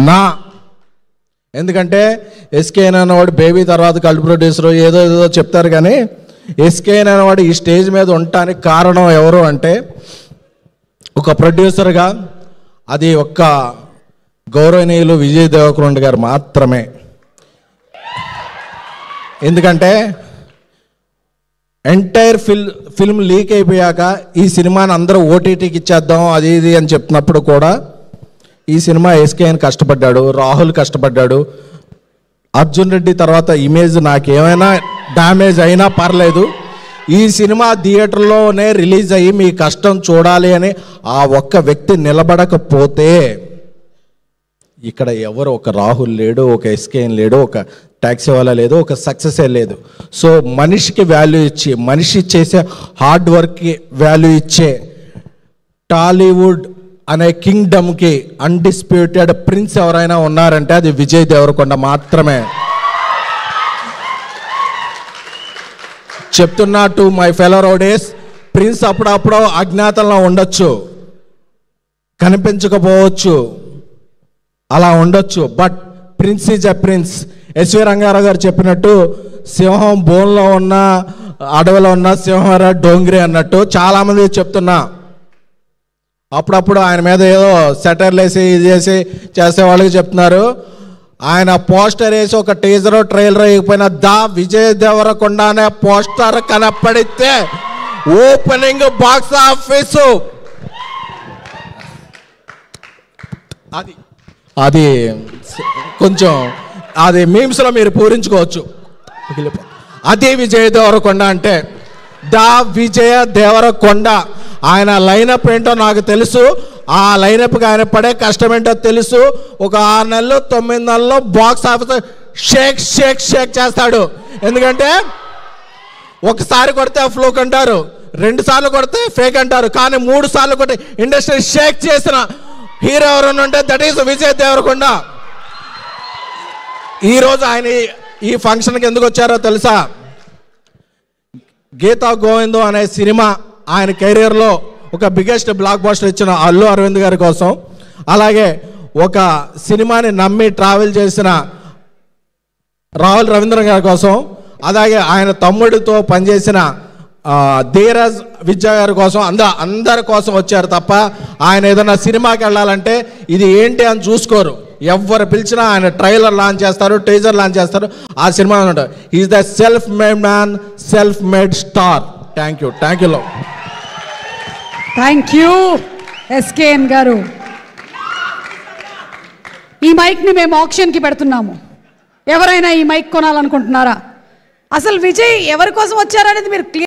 నా ఎందుకంటే ఎస్కేఎన్ అనేవాడు బేబీ తర్వాత కల్ట్ ప్రొడ్యూసర్ ఏదో ఏదో చెప్తారు, కానీ ఎస్కేఎన్ అనేవాడు ఈ స్టేజ్ మీద ఉండటానికి కారణం ఎవరు అంటే ఒక ప్రొడ్యూసర్గా అది ఒక్క గౌరవనీయులు విజయ్ దేవరకొండ గారు మాత్రమే. ఎందుకంటే ఎంటైర్ ఫిల్మ్ లీక్ అయిపోయాక ఈ సినిమాని అందరూ ఓటీటీకి ఇచ్చేద్దాం అది ఇది అని చెప్తున్నప్పుడు కూడా ఈ సినిమా ఎస్కేఎన్ కష్టపడ్డాడు, రాహుల్ కష్టపడ్డాడు. అర్జున్ రెడ్డి తర్వాత ఇమేజ్ నాకేమైనా డ్యామేజ్ అయినా పర్లేదు, ఈ సినిమా థియేటర్లోనే రిలీజ్ అయ్యి మీ కష్టం చూడాలి అని ఆ ఒక్క వ్యక్తి నిలబడకపోతే ఇక్కడ ఎవరు, ఒక రాహుల్ లేడు, ఒక ఎస్కేఎన్ లేడు, ఒక ట్యాక్సీ వాళ్ళ లేదు, ఒక సక్సెసే లేదు. సో మనిషికి వాల్యూ ఇచ్చి, మనిషి చేసే హార్డ్ వర్క్కి వాల్యూ ఇచ్చే టాలీవుడ్ అనే కింగ్డమ్కి అన్డిస్ప్యూటెడ్ ప్రిన్స్ ఎవరైనా ఉన్నారంటే అది విజయ్ దేవరకొండ మాత్రమే. చెప్తున్నా to my fellow rowdies, prince అప్పుడప్పుడు అజ్ఞాతంలో ఉండొచ్చు, కనిపించకపోవచ్చు, అలా ఉండొచ్చు, but prince is a prince. S V Rangarao గారు చెప్పినట్టు సింహం బోన్లో ఉన్న అడవిలో ఉన్న సింహరా డోంగ్రీ అన్నట్టు చాలామంది చెప్తున్నా. అప్పుడప్పుడు ఆయన మీద ఏదో సెటర్లు వేసి ఇది చేసి చేసే వాళ్ళకి చెప్తున్నారు. ఆయన పోస్టర్ వేసి ఒక టీజర్ ట్రైలర్ వేయకపోయినా దా విజయ్ దేవరకొండ అనే పోస్టర్ కనపడితే ఓపెనింగ్ బాక్స్ ఆఫీసు అది కొంచెం అది మీమ్స్లో మీరు పూరించుకోవచ్చు. అది విజయ్ దేవరకొండ అంటే దా విజయ దేవరకొండ. ఆయన లైనప్ ఏంటో నాకు తెలుసు, ఆ లైనప్కి ఆయన పడే కష్టం ఏంటో తెలుసు. ఒక 6 నెలలు 9 నెలల్లో box office shake shake shake చేస్తాడు. ఎందుకంటే ఒకసారి కొడితే ఫ్లూక్ అంటారు, 2 సార్లు కొడితే ఫేక్ అంటారు, కానీ 3 సార్లు కొట్టి ఇండస్ట్రీ షేక్ చేసిన హీరో ఎవరైనా ఉంటే దట్ ఈస్ విజయ్ దేవరకొండ. ఈరోజు ఆయన ఈ ఫంక్షన్కి ఎందుకు వచ్చారో తెలుసా? గీతా గోవిందం అనే సినిమా ఆయన కెరీర్లో ఒక బిగ్గెస్ట్ బ్లాక్ బస్టర్ ఇచ్చిన అల్లు అరవింద్ గారి కోసం, అలాగే ఒక సినిమాని నమ్మి ట్రావెల్ చేసిన రాహుల్ రవీంద్రన్ గారి కోసం, అలాగే ఆయన తమ్ముడితో పనిచేసిన ధీరజ్ విద్యా గారి కోసం, అందరి కోసం వచ్చారు తప్ప ఆయన ఏదైనా సినిమాకి వెళ్ళాలంటే ఇది ఏంటి అని చూసుకోరు. ఎవరు పిలిచినా ఆయన ట్రైలర్ లాంచ్ చేస్తారు, టీజర్ లాంచ్ చేస్తారు, ఆ సినిమా ఉంటారు. Is the self made man, self made star. Thank you, thank you. Thank you SKN గారు. ఈ మైక్ని మేము ఆక్షన్కి పెడుతున్నాము. ఎవరైనా ఈ మైక్ కొనాలనుకుంటున్నారా? అసలు విజయ్ ఎవరి కోసం వచ్చారనేది మీరు క్లియర్